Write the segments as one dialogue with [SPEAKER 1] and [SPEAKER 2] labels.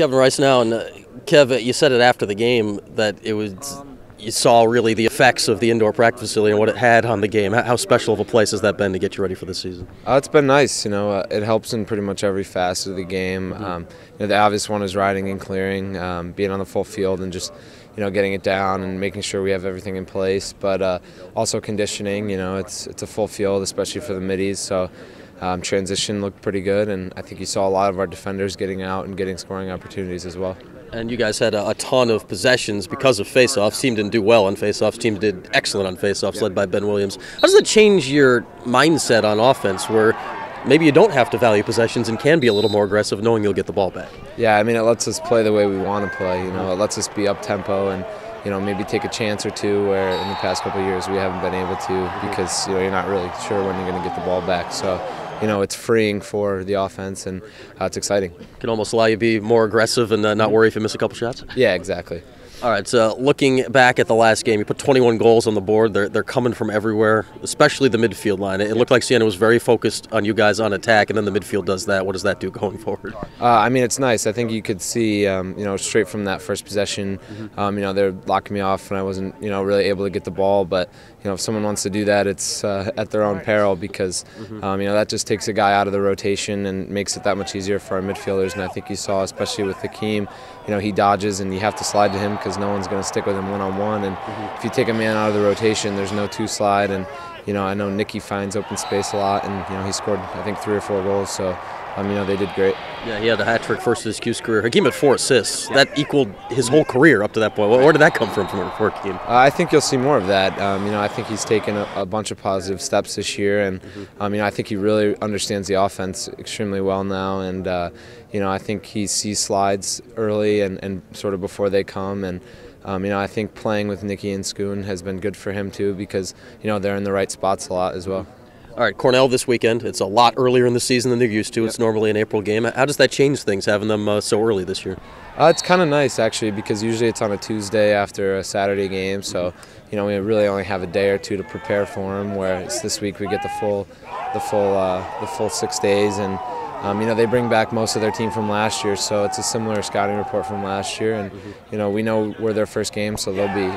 [SPEAKER 1] Kevin Rice now, and Kev, you said it after the game that you saw really the effects of the indoor practice facility and what it had on the game. How special of a place has that been to get you ready for this season?
[SPEAKER 2] It's been nice. It helps in pretty much every facet of the game. The obvious one is riding and clearing, being on the full field and just getting it down and making sure we have everything in place. But also conditioning. It's a full field, especially for the middies. So. Transition looked pretty good, and I think you saw a lot of our defenders getting out and getting scoring opportunities as well.
[SPEAKER 1] And you guys had a ton of possessions because of faceoffs. Team didn't do well on faceoffs. Team did excellent on faceoffs, led by Ben Williams. How does that change your mindset on offense, where maybe you don't have to value possessions and can be a little more aggressive, knowing you'll get the ball back?
[SPEAKER 2] Yeah, I mean, it lets us play the way we want to play. It lets us be up tempo and maybe take a chance or two where in the past couple of years we haven't been able to because you're not really sure when you're going to get the ball back. So. It's freeing for the offense, and it's exciting.
[SPEAKER 1] Can almost allow you to be more aggressive and not worry if you miss a couple shots?
[SPEAKER 2] Yeah, exactly.
[SPEAKER 1] All right, so looking back at the last game, you put 21 goals on the board. They're coming from everywhere, especially the midfield line. It looked like Siena was very focused on you guys on attack, and then the midfield does that. What does that do going forward?
[SPEAKER 2] I mean, it's nice. I think you could see, straight from that first possession, they're locking me off, and I wasn't, really able to get the ball. But, if someone wants to do that, it's at their own peril because, that just takes a guy out of the rotation and makes it that much easier for our midfielders. And I think you saw, especially with Hakeem, he dodges, and you have to slide to him because no one's going to stick with him one-on-one. And if you take a man out of the rotation, there's no two slide. And, I know Nicky finds open space a lot, and, he scored, I think, 3 or 4 goals. So, they did great.
[SPEAKER 1] Yeah, he had a hat trick first of his Cuse career. Hakeem had 4 assists. That equaled his whole career up to that point. Where did that come from for Hakeem?
[SPEAKER 2] I think you'll see more of that. I think he's taken a bunch of positive steps this year, and I think he really understands the offense extremely well now. And I think he sees slides early and sort of before they come. And I think playing with Nicky and Schoon has been good for him too because they're in the right spots a lot as well.
[SPEAKER 1] All right, Cornell this weekend. It's a lot earlier in the season than they're used to. It's normally an April game. How does that change things, having them so early this year?
[SPEAKER 2] It's kind of nice, actually, because usually it's on a Tuesday after a Saturday game. So, we really only have a day or two to prepare for them, whereas this week we get the full 6 days. And, they bring back most of their team from last year, so it's a similar scouting report from last year. And, we know we're their first game, so they'll be,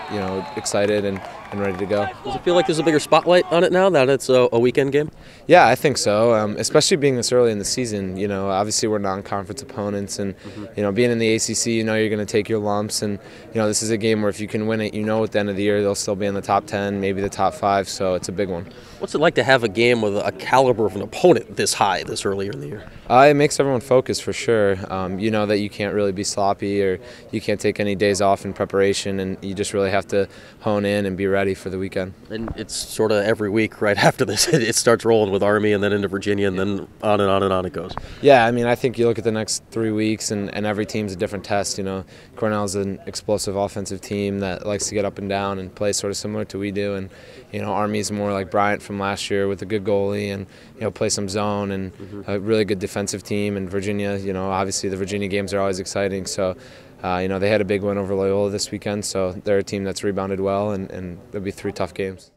[SPEAKER 2] excited and ready to go.
[SPEAKER 1] Does it feel like there's a bigger spotlight on it now that it's a weekend game?
[SPEAKER 2] Yeah, I think so, especially being this early in the season. Obviously we're non-conference opponents, and, being in the ACC, you're going to take your lumps. And, this is a game where if you can win it, at the end of the year they'll still be in the top 10, maybe the top 5, so it's a big one.
[SPEAKER 1] What's it like to have a game with a caliber of an opponent this high this earlier in the year?
[SPEAKER 2] It makes everyone focus for sure. You know that you can't really be sloppy or you can't take any days off in preparation, and you just really have to hone in and be ready for the weekend.
[SPEAKER 1] And it's sort of every week right after this. It starts rolling with Army and then into Virginia and then on and on and on it goes.
[SPEAKER 2] Yeah, I think you look at the next 3 weeks and every team's a different test. Cornell's an explosive offensive team that likes to get up and down and play sort of similar to we do. And, Army's more like Bryant from last year with a good goalie and, play some zone and a really good defensive team. And Virginia, obviously the Virginia games are always exciting. So, they had a big win over Loyola this weekend. So they're a team that's rebounded well, and there'll be 3 tough games.